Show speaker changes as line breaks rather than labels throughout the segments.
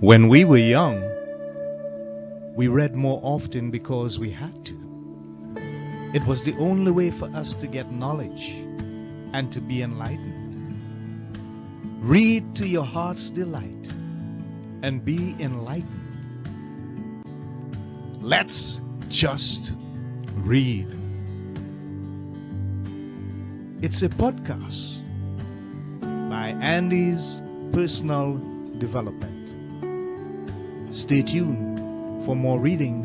When we were young, we read more often because we had to. It was the only way for us to get knowledge and to be enlightened. Read to your heart's delight and be enlightened. Let's just read. It's a podcast by Andy's Personal Development. Stay tuned for more reading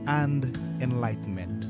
and enlightenment.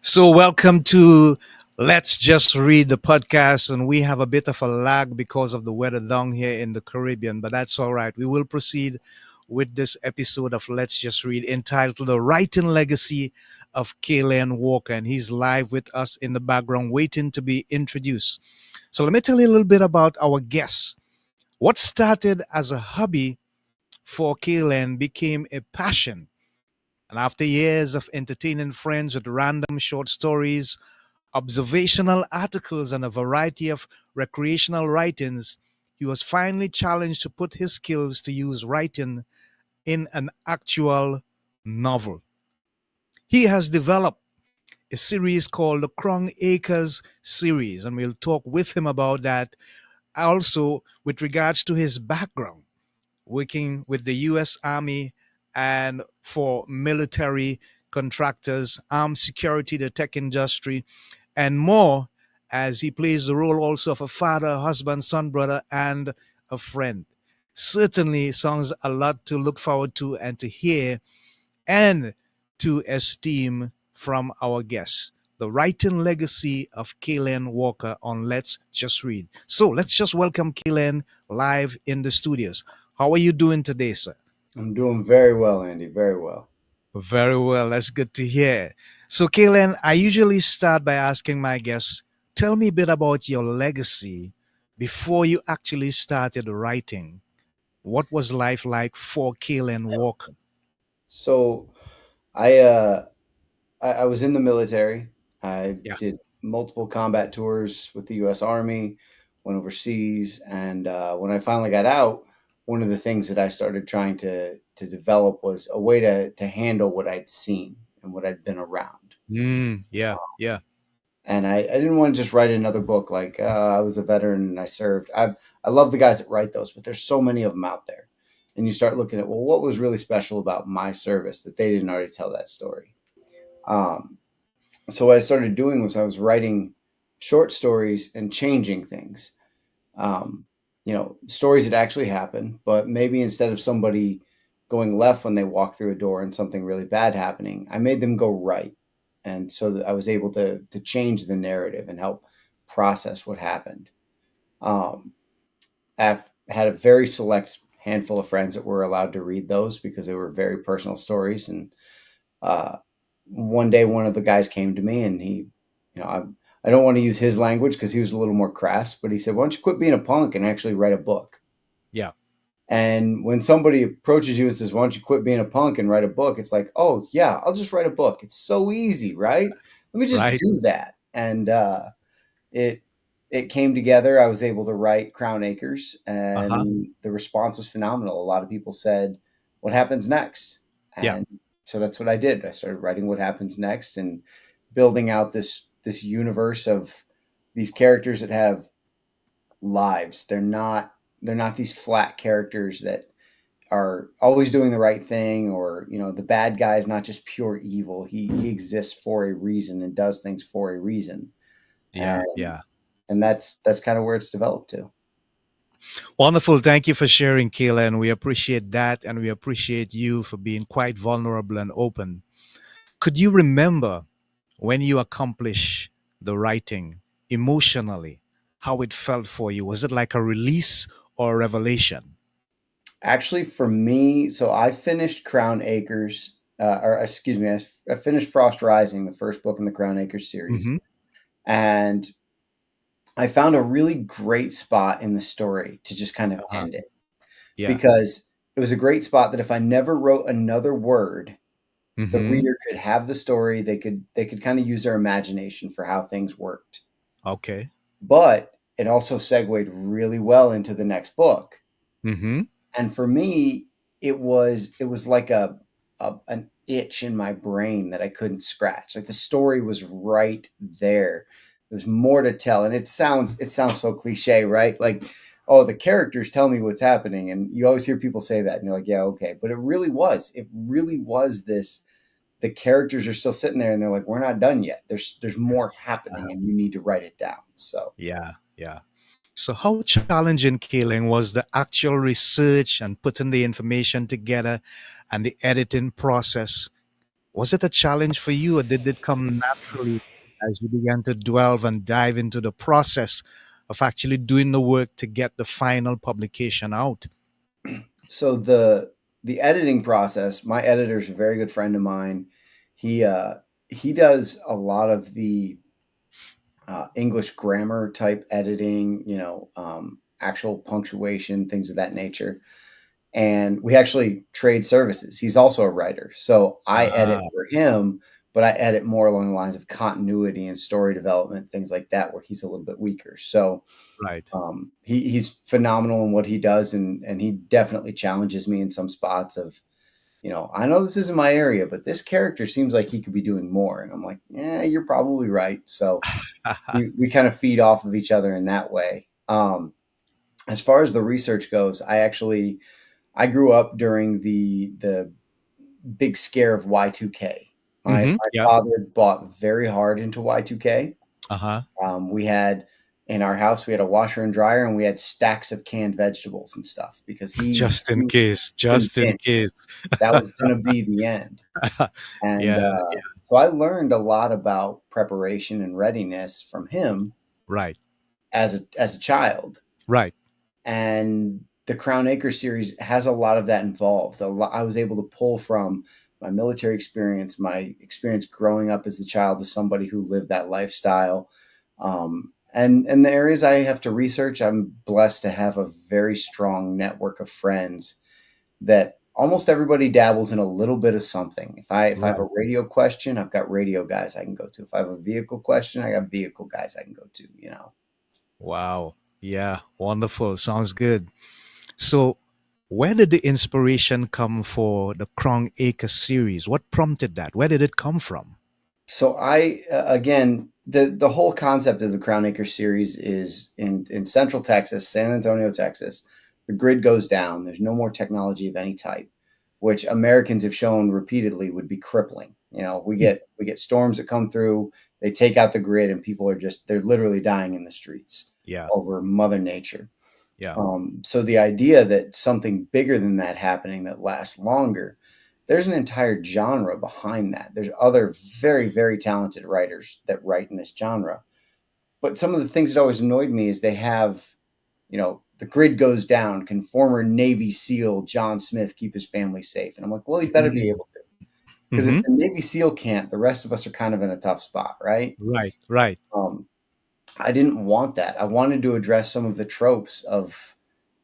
So, welcome to Let's Just Read the podcast. And we have a bit of a lag because of the weather down here in the Caribbean, but that's all right. We will proceed with this episode of Let's Just Read entitled The Writing Legacy of Caelen Walker. And he's live with us in the background, waiting to be introduced. So, let me tell you a little bit about our guest. What started as a hobby for Caelen became a passion. And after years of entertaining friends with random short stories, observational articles, and a variety of recreational writings, he was finally challenged to put his skills to use writing in an actual novel. He has developed a series called the Crown Acres series, and we'll talk with him about that. Also, with regards to his background, working with the U.S. Army and for military contractors, armed security, the tech industry, and more, as he plays the role also of a father, husband, son, brother, and a friend. Certainly sounds a lot to look forward to and to hear and to esteem from our guests. The writing legacy of Caelen Walker on Let's Just Read. So let's just welcome Caelen live in the studios. How are you doing today, sir?
I'm doing very well, Andy. Very well.
Very well. That's good to hear. So, Caelen, I usually start by asking my guests, tell me a bit about your legacy before you actually started writing. What was life like for Caelen Walker?
So, I uh, I was in the military. I
Yeah.
did multiple combat tours with the U.S. Army, went overseas, and when I finally got out, one of the things that I started trying to develop was a way to handle what I'd seen and what I'd been around.
Yeah. Yeah.
And I didn't want to just write another book like I was a veteran and I served. I love the guys that write those, but there's so many of them out there. And you start looking at, well, what was really special about my service that they didn't already tell that story? Um, so what I started doing was I was writing short stories and changing things. Um, Stories that actually happened, but maybe instead of somebody going left when they walk through a door and something really bad happening, I made them go right. And so that I was able to change the narrative and help process what happened. Um, I've had a very select handful of friends that were allowed to read those because they were very personal stories. And uh, one day, one of the guys came to me and I don't want to use his language because he was a little more crass, but he said, "Why don't you quit being a punk and actually write a book?"
Yeah.
And when somebody approaches you and says, "Why don't you quit being a punk and write a book?" It's like, "Oh, yeah, I'll just write a book. It's so easy, right? Let me just
Right.
do that." And it it came together. I was able to write Crown Acres,
Uh-huh.
and the response was phenomenal. A lot of people said, "What happens next?"
Yeah.
And so that's what I did. I started writing what happens next and building out this universe of these characters that have lives. They're not these flat characters that are always doing the right thing, or the bad guy is not just pure evil. He exists for a reason and does things for a reason.
Yeah.
And
Yeah.
and that's kind of where it's developed to.
Wonderful. Thank you for sharing, Caelen. We appreciate that, and we appreciate you for being quite vulnerable and open. Could you remember when you accomplished the writing emotionally, how it felt for you? Was it like a release or a revelation?
Actually, for me, so I finished Crown Acres, or excuse me, I finished Frost Rising, the first book in the Crown Acres series,
Hmm.
and I found a really great spot in the story to just kind of
Uh-huh.
end it.
Yeah.
because it was a great spot that if I never wrote another word, the
Mm-hmm.
reader could have the story. They could kind of use their imagination for how things worked.
Okay.
But it also segued really well into the next book.
Mm-hmm.
And for me, it was like a an itch in my brain that I couldn't scratch. Like the story was right there. There's more to tell, and it sounds so cliche, right? Like, oh, the characters tell me what's happening, and you always hear people say that, and you're like, yeah, okay, but it really was. It really was this. The characters are still sitting there, and they're like, we're not done yet. There's more happening, and you need to write it down. So
Yeah. Yeah. So, how challenging, Caelen, was the actual research and putting the information together and the editing process? Was it a challenge for you, or did it come naturally as you began to delve and dive into the process of actually doing the work to get the final publication out?
so the editing process, my editor is a very good friend of mine. He does a lot of the English grammar type editing, actual punctuation, things of that nature. And we actually trade services. He's also a writer, so I edit
Ah,
for him, but I edit more along the lines of continuity and story development, things like that, where he's a little bit weaker. So
right.
he's phenomenal in what he does, and he definitely challenges me in some spots of, I know this isn't my area, but this character seems like he could be doing more. And I'm like, yeah, you're probably right. So we kind of feed off of each other in that way. As far as the research goes, I grew up during the big scare of Y2K. My
Mm-hmm.
my
Yeah.
father bought very hard into Y2K.
Uh huh.
We had in our house, we had a washer and dryer, and we had stacks of canned vegetables and stuff because
Just
he
in
was
case. Just in
convinced
case.
that was going to be the end. And
Yeah.
so I learned a lot about preparation and readiness from him
Right.
as a child.
Right.
And the Crown Acre series has a lot of that involved. I was able to pull from my military experience, my experience growing up as the child of somebody who lived that lifestyle, and the areas I have to research. I'm blessed to have a very strong network of friends that almost everybody dabbles in a little bit of something. If I have a
Right.
radio question, I've got radio guys I can go to. If I have a vehicle question, I got vehicle guys I can go to.
Wow. Yeah. Wonderful. Sounds good. So, where did the inspiration come for the Krong Acre series? What prompted that? Where did it come from?
So I again the whole concept of the Crown Acre series is in Central Texas, San Antonio, Texas. The grid goes down. There's no more technology of any type, which Americans have shown repeatedly would be crippling. We
Hmm.
get storms that come through. They take out the grid, and people they're literally dying in the streets
Yeah.
over Mother Nature.
Yeah.
So the idea that something bigger than that happening that lasts longer, there's an entire genre behind that. There's other very, very talented writers that write in this genre. But some of the things that always annoyed me is they have, the grid goes down. Can former Navy SEAL John Smith keep his family safe? And I'm like, well, he better be able to. Because if
Mm-hmm.
the Navy SEAL can't, the rest of us are kind of in a tough spot, right?
Right. Right.
Um, I didn't want that. I wanted to address some of the tropes of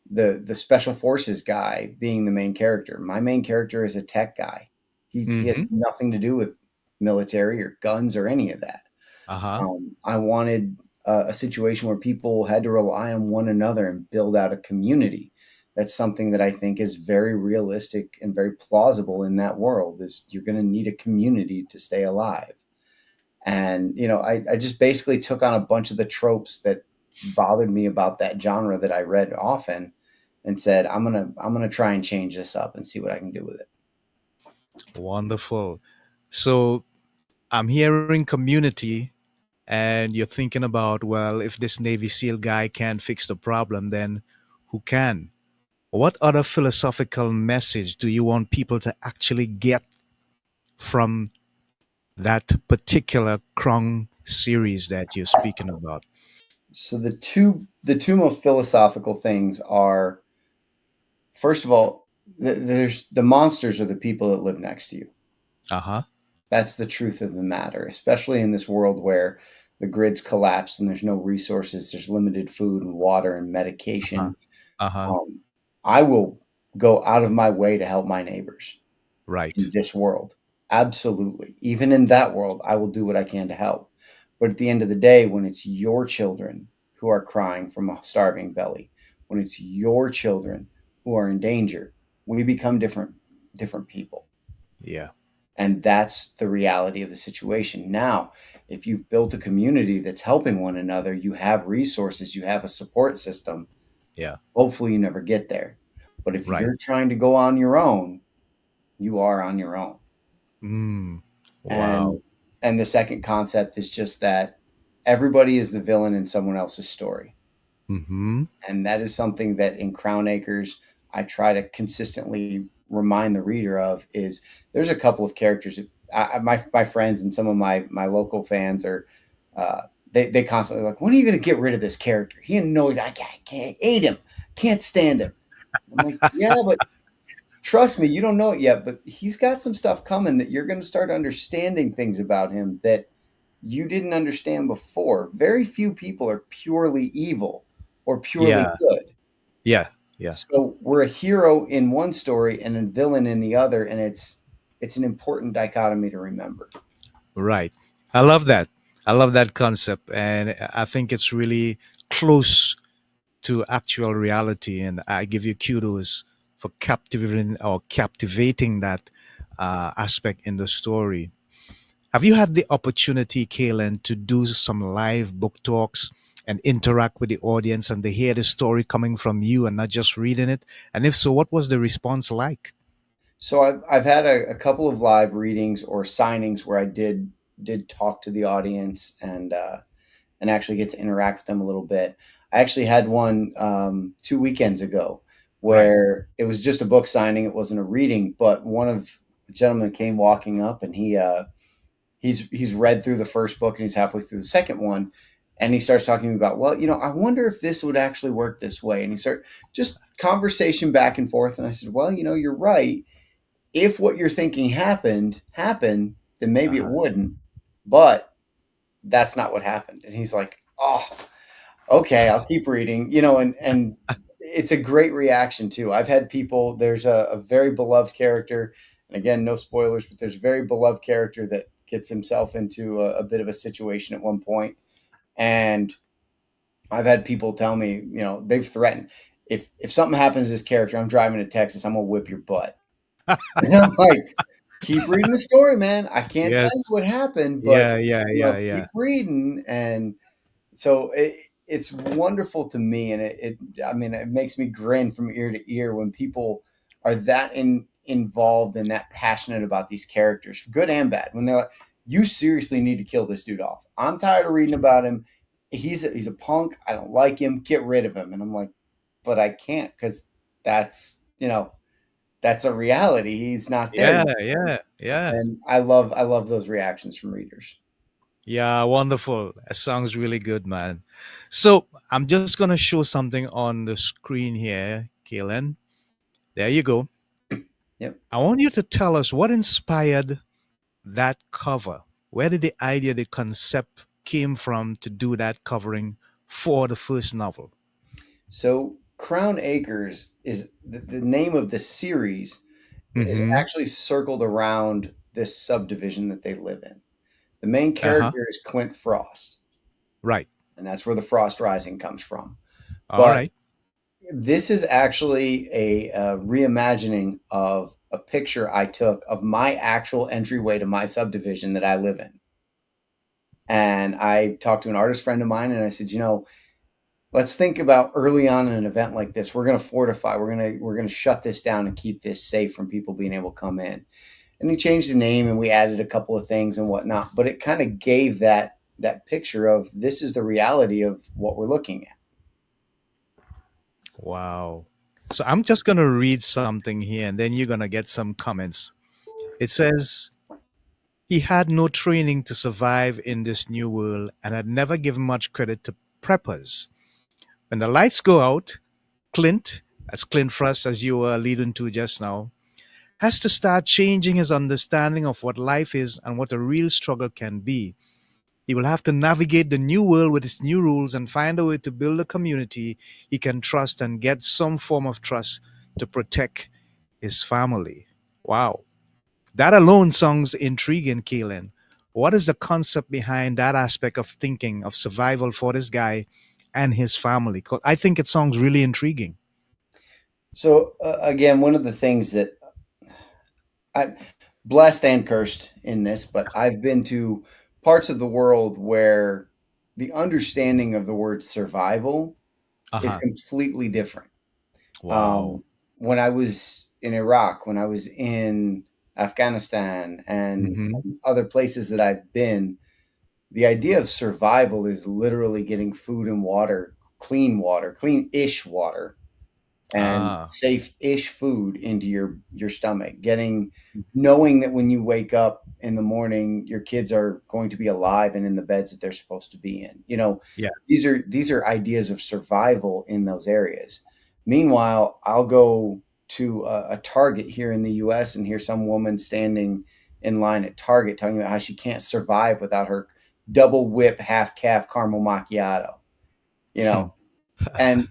the special forces guy being the main character. My main character is a tech guy. He has
Mm-hmm.
nothing to do with military or guns or any of that.
Uh huh.
I wanted a situation where people had to rely on one another and build out a community. That's something that I think is very realistic and very plausible in that world. Is you're going to need a community to stay alive. And I just basically took on a bunch of the tropes that bothered me about that genre that I read often, and said, I'm gonna try and change this up and see what I can do with it.
Wonderful. So, I'm hearing community, and you're thinking about, well, if this Navy SEAL guy can't fix the problem, then who can? What other philosophical message do you want people to actually get from that particular Krong series that you're speaking about?
So the two most philosophical things are, first of all, there's the monsters are the people that live next to you.
Uh huh.
That's the truth of the matter, especially in this world where the grid's collapsed and there's no resources, there's limited food and water and
Uh huh.
medication.
Uh huh.
Um, I will. go out of my way to help my neighbors in
Right.
this world. Absolutely. Even in that world, I will do what I can to help. But at the end of the day, when it's your children who are crying from a starving belly, when it's your children who are in danger, we become different people.
Yeah.
And that's the reality of the situation. Now, if you've built a community that's helping one another, you have resources, you have a support system,
Yeah.
hopefully you never get there. But if
Right.
you're trying to go on your own, you are on your own.
Mm. Wow.
And the second concept is just that everybody is the villain in someone else's story.
Mm-hmm.
And that is something that in Crown Acres I try to consistently remind the reader of. Is there's a couple of characters that my friends and some of my local fans are they constantly like, when are you going to get rid of this character? He knows I can't hate him, can't stand him. I'm like, yeah, but trust me, you don't know it yet, but he's got some stuff coming that you're going to start understanding things about him that you didn't understand before. Very few people are purely evil or purely
Yeah.
good.
Yeah. Yeah.
So we're a hero in one story and a villain in the other, and it's an important dichotomy to remember.
Right. I love that. I love that concept. And I think it's really close to actual reality. And I give you kudos for captivating that aspect in the story. Have you had the opportunity, Caelen, to do some live book talks and interact with the audience and they hear the story coming from you and not just reading it? And if so, what was the response like?
So I've had a couple of live readings or signings where I did talk to the audience and actually get to interact with them a little bit. I actually had one 2 weekends ago
Right.
where it was just a book signing. It wasn't a reading, but one of the gentlemen came walking up and he's read through the first book and he's halfway through the second one. And he starts talking to me about, well, I wonder if this would actually work this way. And he started just conversation back and forth. And I said, well, you're right. If what you're thinking happened, then maybe it
Uh-huh.
wouldn't. But that's not what happened. And he's like, oh, okay, I'll keep reading, and it's a great reaction too. I've had people, there's a very beloved character, and again, no spoilers, but there's a very beloved character that gets himself into a bit of a situation at one point. And I've had people tell me, they've threatened, if something happens to this character, I'm driving to Texas, I'm gonna whip your butt. And I'm like, keep reading the story, man. I can't tell you
Yes.
what happened, but
Yeah, yeah, yeah,
keep
yeah.
reading. And so it's wonderful to me, and I mean, it makes me grin from ear to ear when people are that involved and that passionate about these characters, good and bad. When they're like, "You seriously need to kill this dude off. I'm tired of reading about him. He's a punk. I don't like him. Get rid of him." And I'm like, "But I can't because that's that's a reality. He's not there
Yeah,
yet."
yeah, yeah.
And I love those reactions from readers.
Yeah, wonderful. That sounds really good, man. So I'm just gonna show something on the screen here, Kaylin. There you go.
Yep.
I want you to tell us what inspired that cover. Where did the idea, the concept came from to do that covering for the first novel?
So Crown Acres is the name of the series is
Mm-hmm.
actually circled around this subdivision that they live in. The main
Uh-huh.
character is Clint Frost,
Right.
and that's where the Frost Rising comes from.
All
But
right.
this is actually a reimagining of a picture I took of my actual entryway to my subdivision that I live in. And I talked to an artist friend of mine, and I said, let's think about early on in an event like this. We're going to fortify. We're going to shut this down and keep this safe from people being able to come in. And he changed the name, and we added a couple of things and whatnot. But it kind of gave that picture of this is the reality of what we're looking at.
Wow. So I'm just gonna read something here and then you're gonna get some comments. It says he had no training to survive in this new world and had never given much credit to preppers. When the lights go out, Clint, as Clint Frost, as you were alluding to just now, has to start changing his understanding of what life is and what a real struggle can be. He will have to navigate the new world with its new rules and find a way to build a community he can trust and get some form of trust to protect his family. Wow. That alone sounds intriguing, Keelan. What is the concept behind that aspect of thinking of survival for this guy and his family? 'Cause I think it sounds really intriguing.
So again, one of the things that I blessed and cursed in this, but I've been to parts of the world where the understanding of the word survival
Uh
is
huh.
completely different.
Wow.
Um, when I was in Iraq, when I was in Afghanistan,
Mm-hmm.
and other places that I've been, the idea of survival is literally getting food and water, clean-ish water, and
Ah.
safe-ish food into your stomach. Knowing that when you wake up in the morning, your kids are going to be alive and in the beds that they're supposed to be in.
Yeah.
These are ideas of survival in those areas. Meanwhile, I'll go to a Target here in the U.S. and hear some woman standing in line at Target talking about how she can't survive without her double whip half calf caramel macchiato. You know, and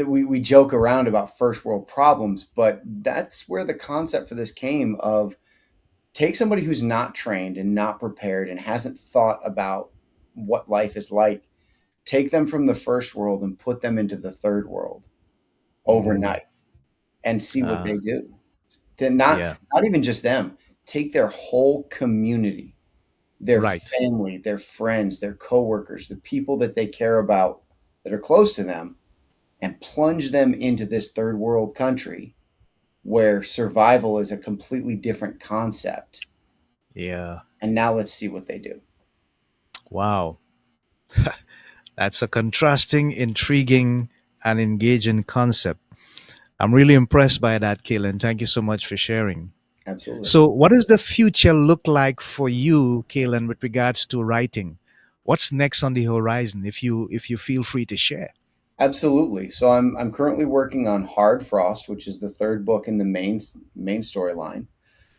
we joke around about first world problems, but that's where the concept for this came of take somebody who's not trained and not prepared and hasn't thought about what life is like, take them from the first world and put them into the third world
Mm.
overnight and see what
Ah.
they do. To not
Yeah.
not even just them, take their whole community, their
Right.
family, their friends, their coworkers, the people that they care about that are close to them, and plunge them into this third world country where survival is a completely different concept.
Yeah.
And now let's see what they do.
Wow. That's a contrasting, intriguing, and engaging concept. I'm really impressed by that, Kaylin. Thank you so much for sharing.
Absolutely.
So, what does the future look like for you, Kaylin, with regards to writing? What's next on the horizon? If you feel free to share.
Absolutely. So I'm currently working on Hard Frost, which is the third book in the main storyline.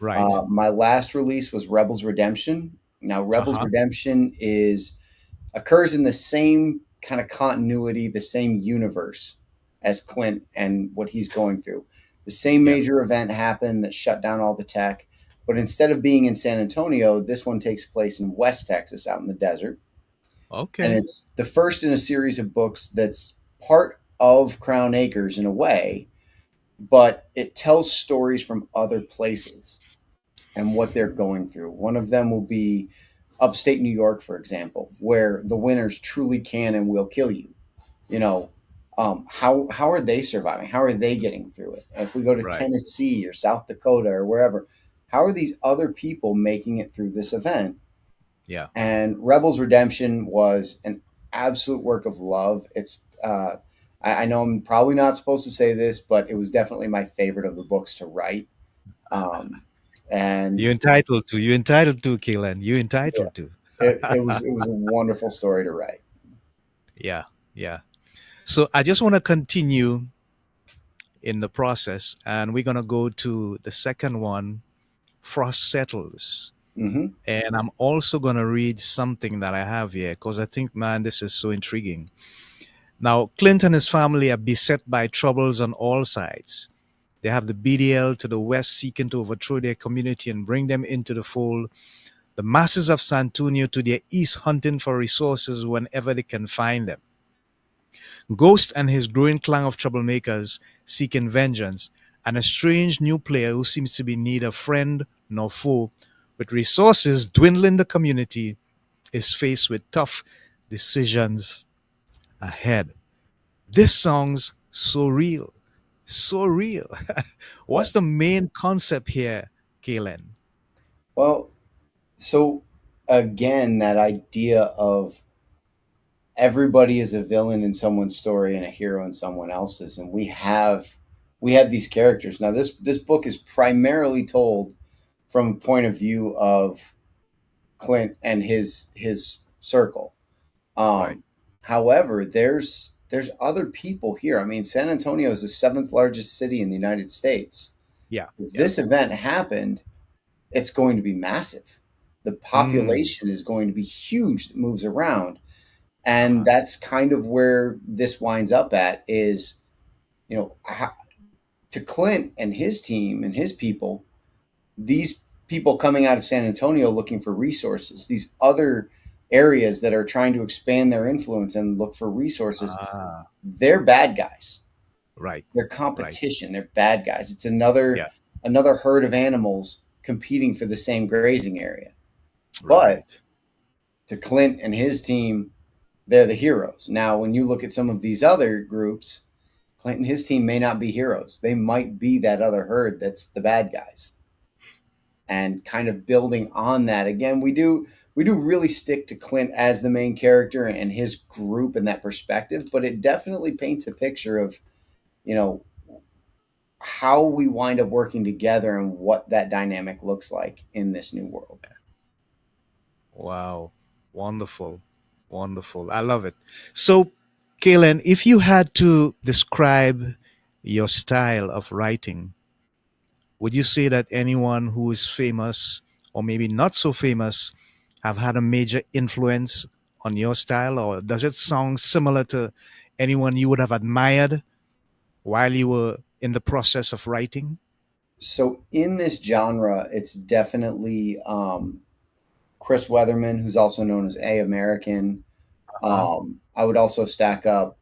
Right.
My last release was Rebels Redemption. Now,
Uh
Rebels
huh.
Redemption is occurs in the same kind of continuity, the same universe as Clint and what he's going through. The same
Yeah.
major event happened that shut down all the tech, but instead of being in San Antonio, this one takes place in West Texas, out in the desert, and
Okay.
it's the first in a series of books that's part of Crown Acres in a way, but it tells stories from other places and what they're going through. One of them will be upstate New York, for example, where the winters truly can and will kill you. You know, how are they surviving? How are they getting through it? If we go to
Right.
Tennessee or South Dakota or wherever, how are these other people making it through this event?
Yeah.
And Rebels Redemption was an absolute work of love. I know I'm probably not supposed to say this, but it was definitely my favorite of the books to write. Um, and
You entitled to. You entitled to, Kaylin. You
yeah,
entitled to.
it was a wonderful story to write.
Yeah. Yeah. So I just want to continue in the process, and we're gonna go to the second one. Frost settles.
Hmm.
And I'm also going to read something that I have here because I think, man, this is so intriguing. Now, Clint and his family are beset by troubles on all sides. They have the BDL to the west seeking to overthrow their community and bring them into the fold. The masses of San Antonio to their east hunting for resources whenever they can find them. Ghost and his growing clan of troublemakers seeking vengeance, and a strange new player who seems to be neither friend nor foe, with resources dwindling the community, is faced with tough decisions ahead. This song's so real, so real. What's the
Yes.
main concept here, Kaylin?
Well, so again, that idea of everybody is a villain in someone's story and a hero in someone else's, and we have these characters. Now, this book is primarily told from a point of view of Clint and his circle.
Right.
However, there's other people here. I mean, San Antonio is the seventh largest city in the United States.
Yeah.
If
Yeah.
this event happened, it's going to be massive. The
Mm.
population is going to be huge that moves around. And
Uh-huh.
that's kind of where this winds up at is, you know, To Clint and his team and his people, these people coming out of San Antonio looking for resources, these other areas that are trying to expand their influence and look for resources,
Ah,
they're bad guys.
right,
They're
right.
competition. They're bad guys. It's another
Yeah,
another herd of animals competing for the same grazing area. But
right.
to Clint and his team, they're the heroes. Now, when you look at some of these other groups, Clint and his team may not be heroes. They might be that other herd that's the bad guys. And kind of building on that again, we do really stick to Clint as the main character and his group and that perspective, but it definitely paints a picture of, you know, how we wind up working together and what that dynamic looks like in this new world.
Wow. Wonderful. Wonderful. I love it. So, Kaylin, if you had to describe your style of writing, would you say that anyone who is famous or maybe not so famous have had a major influence on your style, or does it sound similar to anyone you would have admired while you were in the process of writing?
So in this genre, it's definitely Chris Weatherman, who's also known as A American.
Uh
I would also stack up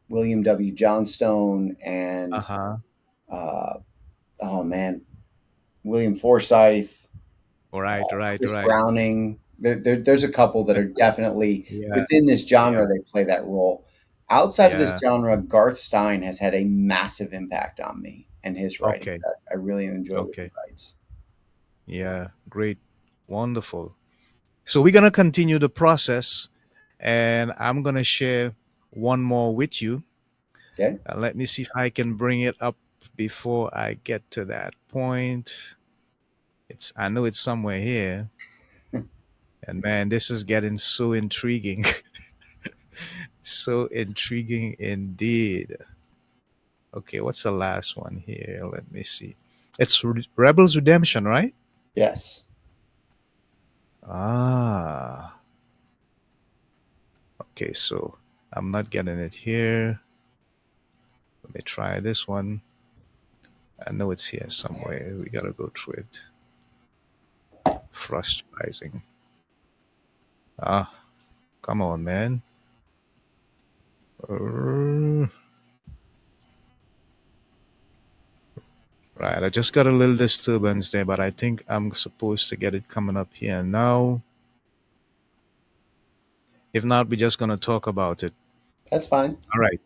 William W. Johnstone and
huh.
uh, oh man, William Forsythe,
All right. Right.
Chris
Right.
Browning. There's a couple that are definitely
Yeah.
within this
Yeah.
genre. They play that role. Outside of this
Yeah.
genre, Garth Stein has had a massive impact on me and his writings.
Okay.
I really enjoy what he
Okay.
writes.
Yeah. Great. Wonderful. So we're gonna continue the process, and I'm gonna share one more with you.
Okay.
Let me see if I can bring it up before I get to that point. I know it's somewhere here, and man, this is getting so intriguing, so intriguing indeed. Okay, what's the last one here? Let me see. It's Rebels Redemption, right?
Yes.
Ah, okay. So I'm not getting it here. Let me try this one. I know it's here somewhere. We gotta go through it. Frustrating. Ah, come on, man. Uh, Right, I just got a little disturbance there, but I think I'm supposed to get it coming up here now. If not, we're just gonna talk about it.
That's fine.
All right,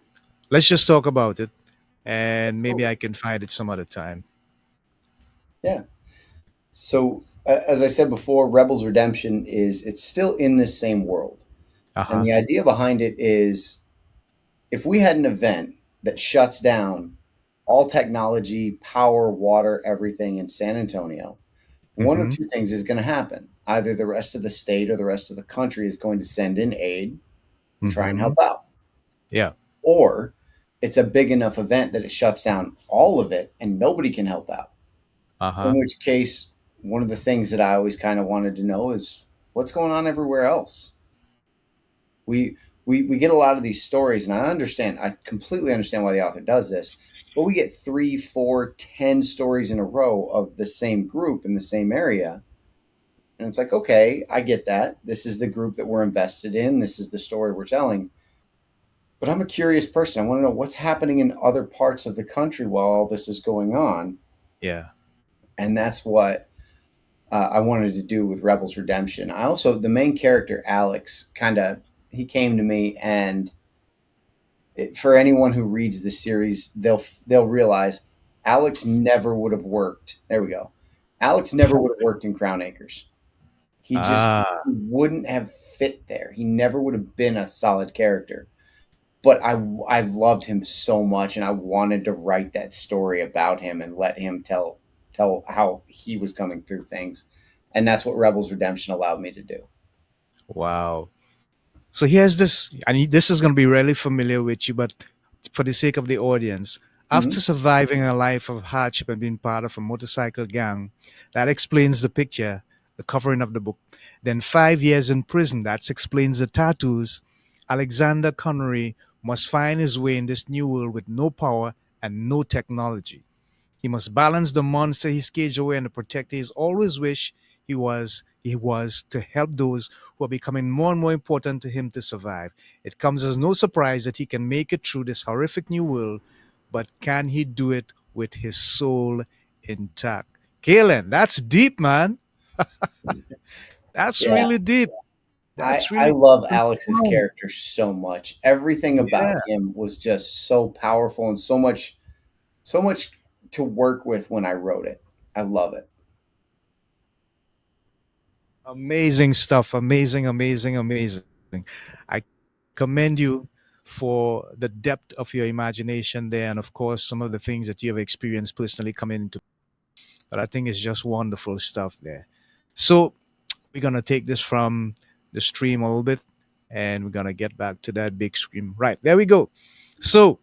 let's just talk about it, and maybe
Absolutely.
I can find it some other time.
Yeah. So as I said before, Rebels Redemption is it's still in this same world.
Uh
And
huh.
the idea behind it is if we had an event that shuts down all technology, power, water, everything in San Antonio, one of
Mm-hmm.
two things is going to happen. Either the rest of the state or the rest of the country is going to send in aid and try and
Mm-hmm.
help out.
Yeah.
Or it's a big enough event that it shuts down all of it and nobody can help out.
Uh
In
huh.
which case, one of the things that I always kind of wanted to know is what's going on everywhere else. We we get a lot of these stories, and I completely understand why the author does this. But we get three, four, 10 stories in a row of the same group in the same area, and it's like, okay, I get that. This is the group that we're invested in. This is the story we're telling. But I'm a curious person. I want to know what's happening in other parts of the country while all this is going on,
Yeah.
and that's what I wanted to do with Rebels Redemption. I also the main character Alex kind of he came to me and for anyone who reads the series, they'll realize Alex never would have worked. There we go. Alex never would have worked in Crown Acres. He just
Ah.
wouldn't have fit there. He never would have been a solid character. But I loved him so much, and I wanted to write that story about him and let him tell how he was coming through things, and that's what Rebels Redemption allowed me to do.
Wow. So here's this, and this is going to be really familiar with you, but for the sake of the audience,
Hmm.
after surviving a life of hardship and being part of a motorcycle gang, that explains the picture, the covering of the book. Then 5 years in prison, that explains the tattoos. Alexander Connery must find his way in this new world with no power and no technology. He must balance the monster he's caged away and the protector he's always wished he was to help those who are becoming more and more important to him to survive. It comes as no surprise that he can make it through this horrific new world, but can he do it with his soul intact? Caelen, that's deep, man. That's
Yeah.
really deep. That's
I
really
love
deep and
Alex's
profound.
character so much. Everything about
Yeah.
him was just so powerful and so much to work with when I wrote it. I love it.
Amazing stuff. Amazing, amazing, amazing. I commend you for the depth of your imagination there, and of course, some of the things that you have experienced personally coming into. But I think it's just wonderful stuff there. So we're gonna take this from the stream a little bit, and we're gonna get back to that big screen. Right there we go. So,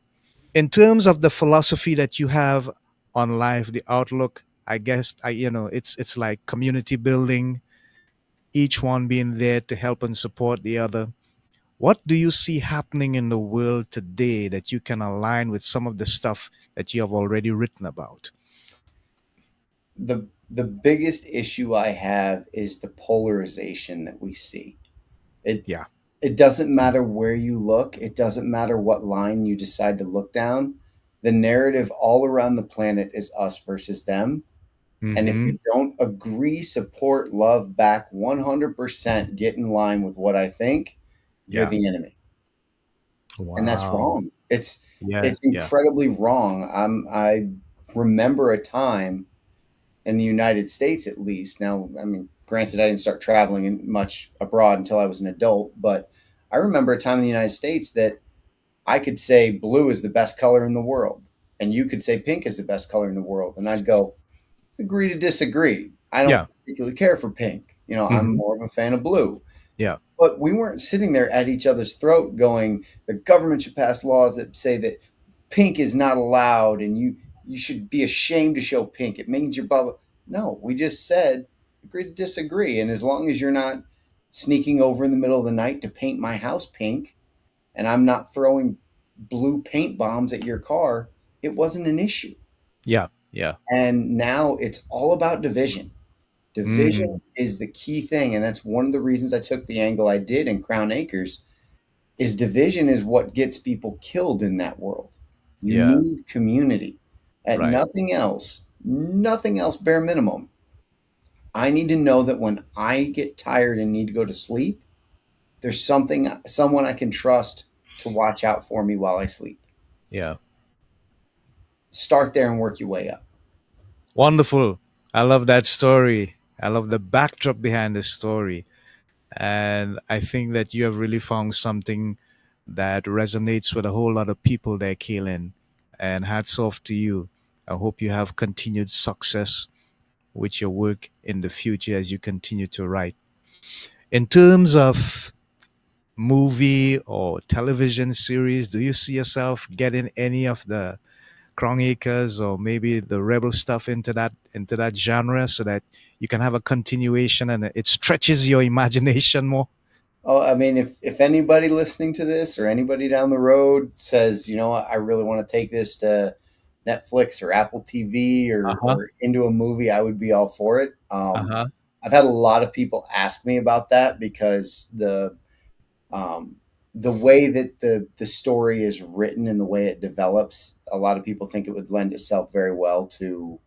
in terms of the philosophy that you have on life, the outlook, I guess it's like community building, each one being there to help and support the other. What do you see happening in the world today that you can align with some of the stuff that you have already written about?
The biggest issue I have is the polarization that we see. It
Yeah.
it doesn't matter where you look, it doesn't matter what line you decide to look down. The narrative all around the planet is us versus them. And if
Mm-hmm.
you don't agree, support, love, back 100%, get in line with what I think, you're
Yeah.
the enemy. And that's
Wow.
wrong. It's
Yeah.
it's
Yeah.
incredibly wrong. I remember a time in the United States, at least. Now, I mean, granted, I didn't start traveling much abroad until I was an adult, but I remember a time in the United States that I could say blue is the best color in the world, and you could say pink is the best color in the world, and I'd go, agree to disagree. I don't
Yeah.
particularly care for pink. I'm
Mm-hmm.
more of a fan of blue.
Yeah.
But we weren't sitting there at each other's throat going, the government should pass laws that say that pink is not allowed and you should be ashamed to show pink. It means you're blah blah. No, we just said agree to disagree. And as long as you're not sneaking over in the middle of the night to paint my house pink and I'm not throwing blue paint bombs at your car, it wasn't an issue.
Yeah. Yeah.
And now it's all about division. Division
Mm.
is the key thing, and that's one of the reasons I took the angle I did in Crown Acres. Is division is what gets people killed in that world. You
Yeah.
need community. At
Right.
nothing else, bare minimum. I need to know that when I get tired and need to go to sleep, there's someone I can trust to watch out for me while I sleep.
Yeah.
Start there and work your way up.
Wonderful. I love that story. I love the backdrop behind the story. And I think that you have really found something that resonates with a whole lot of people there, Kaylin. And hats off to you. I hope you have continued success with your work in the future as you continue to write. In terms of movie or television series, do you see yourself getting any of the Crown Acres or maybe the rebel stuff into that genre so that you can have a continuation and it stretches your imagination more?
Oh, I mean, if anybody listening to this or anybody down the road says, you know what, I really want to take this to Netflix or Apple TV
Uh huh.
or into a movie, I would be all for it.
Uh huh.
I've had a lot of people ask me about that because um, the way that the story is written and the way it develops, a lot of people think it would lend itself very well to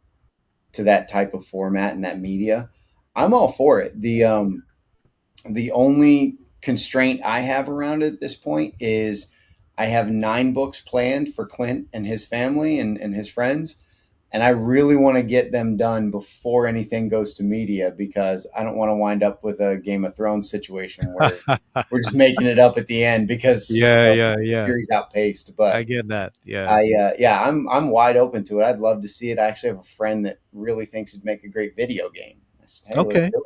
that type of format and that media. I'm all for it. The only constraint I have around it at this point is I have 9 books planned for Clint and his family and his friends. And I really want to get them done before anything goes to media because I don't want to wind up with a Game of Thrones situation where we're just making it up at the end because
Yeah, yeah,
the
yeah.
series outpaced.
I
But
get that. Yeah.
yeah, I'm wide open to it. I'd love to see it. I actually have a friend that really thinks it'd make a great video game. I said, hey, let's
Okay.
do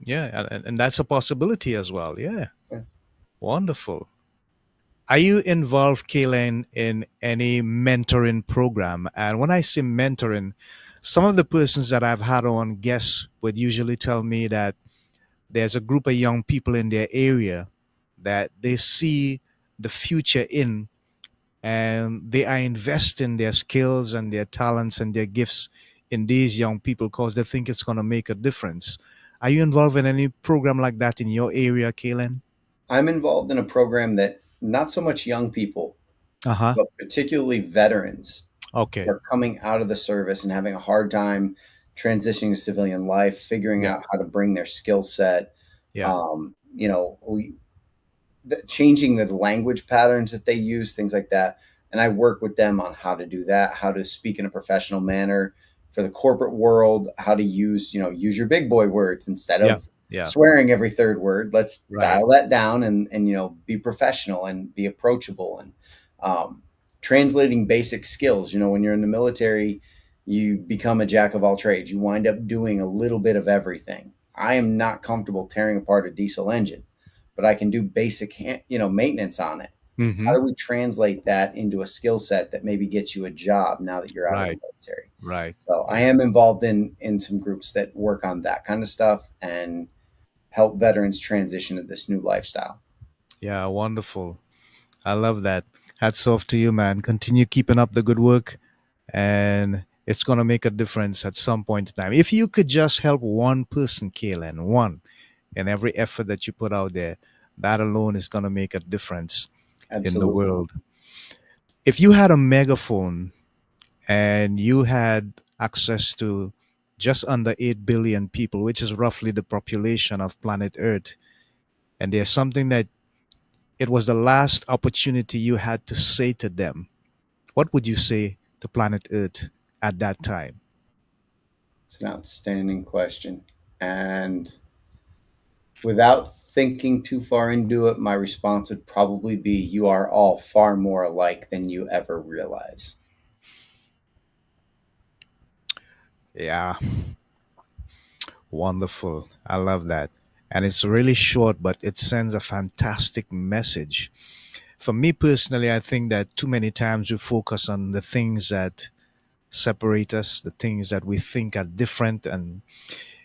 Yeah, and that's a possibility as well. Yeah.
it.
Wonderful. Are you involved, Kaylin, in any mentoring program? And when I say mentoring, some of the persons that I've had on guests would usually tell me that there's a group of young people in their area that they see the future in, and they are investing their skills and their talents and their gifts in these young people because they think it's going to make a difference. Are you involved in any program like that in your area, Kaylin?
I'm involved in a program that not so much young people,
Uh huh.
but particularly veterans who
Okay.
are coming out of the service and having a hard time transitioning to civilian life, figuring
Yeah.
out how to bring their skill set.
Yeah.
We changing the language patterns that they use, things like that. And I work with them on how to do that, how to speak in a professional manner for the corporate world, how to use your big boy words instead
Yeah.
of
Yeah.
swearing every third word. Let's
Right.
dial that down and be professional and be approachable and um, translating basic skills. When you're in the military, you become a jack of all trades. You wind up doing a little bit of everything. I am not comfortable tearing apart a diesel engine, but I can do basic, maintenance on it. How
Mm-hmm.
do we translate that into a skill set that maybe gets you a job now that you're out of the
Right.
military?
Right.
So I
Yeah.
am involved in some groups that work on that kind of stuff and help veterans transition to this new lifestyle.
Yeah. Wonderful. I love that. Hats off to you, man. Continue keeping up the good work, and it's going to make a difference at some point in time. If you could just help one person, Kaylin, one, in every effort that you put out there, that alone is going to make a difference in the
Absolutely.
world. If you had a megaphone and you had access to just under 8 billion people, which is roughly the population of planet Earth, and there's something that it was the last opportunity you had to say to them, what would you say to planet Earth at that time?
It's an outstanding question. And without thinking too far into it, my response would probably be you are all far more alike than you ever realize.
Yeah, wonderful. I love that. And it's really short, but it sends a fantastic message. For me personally, I think that too many times we focus on the things that separate us, the things that we think are different. And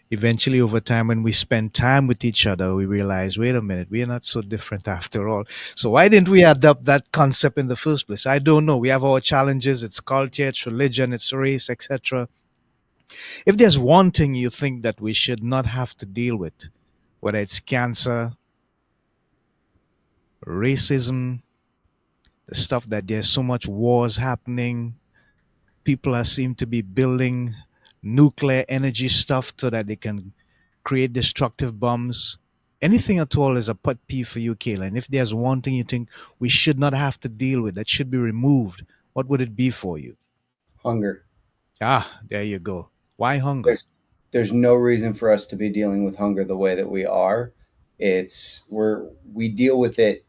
eventually, over time, when we spend time with each other, we realize, wait a minute, we are not so different after all. So, why didn't we adopt that concept in the first place? I don't know. We have our challenges. It's culture, it's religion, it's race, etc. If there's one thing you think that we should not have to deal with, whether it's cancer, racism, the stuff that there's so much wars happening, people are seem to be building nuclear energy stuff so that they can create destructive bombs. Anything at all is a pet peeve for you, Kayla. And if there's one thing you think we should not have to deal with that should be removed, what would it be for you?
Hunger.
Ah, there you go. Why hunger?
There's no reason for us to be dealing with hunger the way that we are. We deal with it.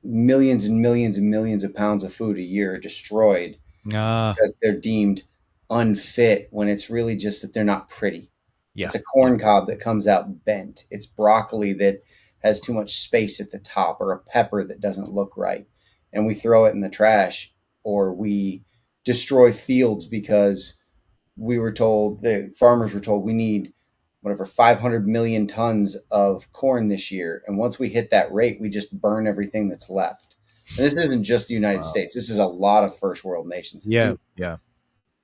Millions and millions and millions of pounds of food a year are destroyed
Ah,
because they're deemed unfit when it's really just that they're not pretty.
yeah,
It's a
yeah.
corn cob that comes out bent. It's broccoli that has too much space at the top, or a pepper that doesn't look right. And we throw it in the trash, or we destroy fields because the farmers were told we need whatever 500 million tons of corn this year. And once we hit that rate, we just burn everything that's left. And this isn't just the United
Wow.
States. This is a lot of first world nations that
Yeah,
do this.
yeah,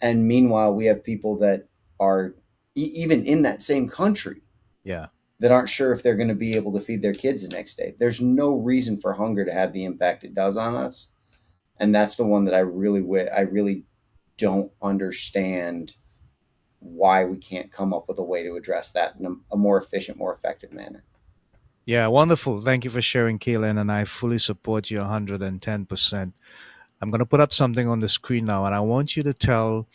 And meanwhile, we have people that are even in that same country
yeah.
that aren't sure if they're going to be able to feed their kids the next day. There's no reason for hunger to have the impact it does on us. And that's the one that I really don't understand why we can't come up with a way to address that in a more efficient, more effective manner.
Yeah, wonderful. Thank you for sharing, Kaylin, and I fully support you 110%. I'm going to put up something on the screen now, and I want you to tell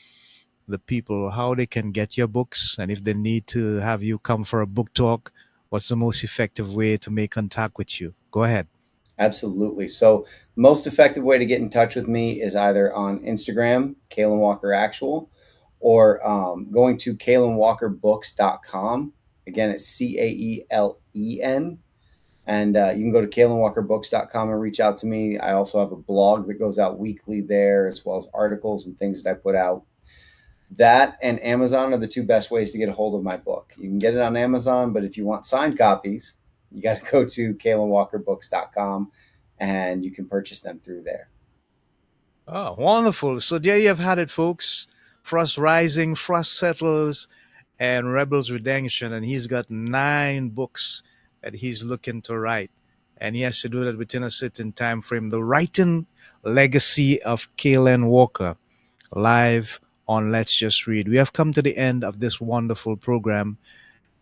the people how they can get your books, and if they need to have you come for a book talk, what's the most effective way to make contact with you? Go ahead.
Absolutely. So, most effective way to get in touch with me is either on Instagram, Caelen Walker Actual, or going to CaelenWalkerBooks.com. Again, it's Caelen. And you can go to CaelenWalkerBooks.com and reach out to me. I also have a blog that goes out weekly there, as well as articles and things that I put out. That and Amazon are the two best ways to get a hold of my book. You can get it on Amazon, but if you want signed copies, you got to go to CaelenWalkerBooks.com and you can purchase them through there.
Oh, wonderful. So there you have had it, folks. Frost Rising, Frost Settles, and Rebels Redemption. And he's got 9 books that he's looking to write. And he has to do that within a certain time frame. The Writing Legacy of Caelen Walker, live on Let's Just Read. We have come to the end of this wonderful program,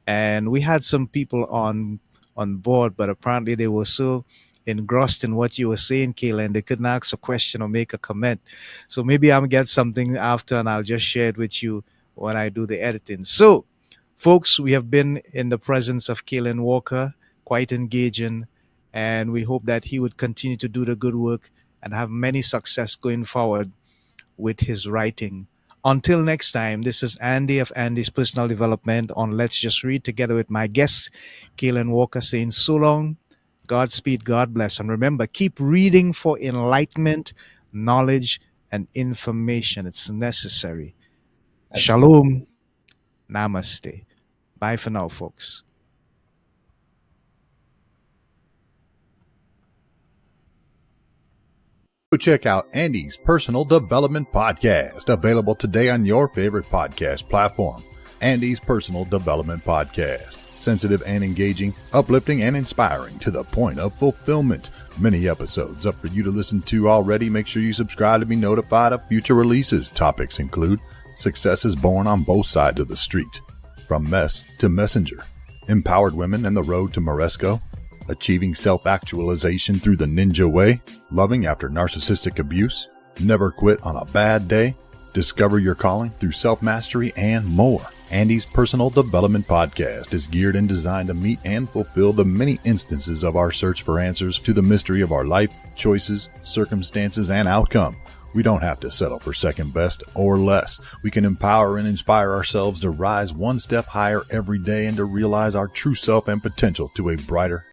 and we had some people on board, but apparently they were so engrossed in what you were saying, Kayla, and they couldn't ask a question or make a comment. So maybe I'll get something after and I'll just share it with you when I do the editing. So, folks, we have been in the presence of Caelen Walker, quite engaging, and we hope that he would continue to do the good work and have many success going forward with his writing. Until next time, this is Andy of Andy's Personal Development on Let's Just Read, together with my guest, Caelen Walker, saying so long, Godspeed, God bless. And remember, keep reading for enlightenment, knowledge, and information. It's necessary.
Absolutely.
Shalom. Namaste. Bye for now, folks.
Check out Andy's Personal Development Podcast, available today on your favorite podcast platform. Andy's Personal Development Podcast. Sensitive and engaging, uplifting and inspiring to the point of fulfillment. Many episodes up for you to listen to already. Make sure you subscribe to be notified of future releases. Topics include success is born on both sides of the street, from mess to messenger, empowered women and the road to Moresco, achieving self-actualization through the ninja way, loving after narcissistic abuse, never quit on a bad day, discover your calling through self-mastery, and more. Andy's Personal Development Podcast is geared and designed to meet and fulfill the many instances of our search for answers to the mystery of our life, choices, circumstances, and outcome. We don't have to settle for second best or less. We can empower and inspire ourselves to rise one step higher every day and to realize our true self and potential to a brighter,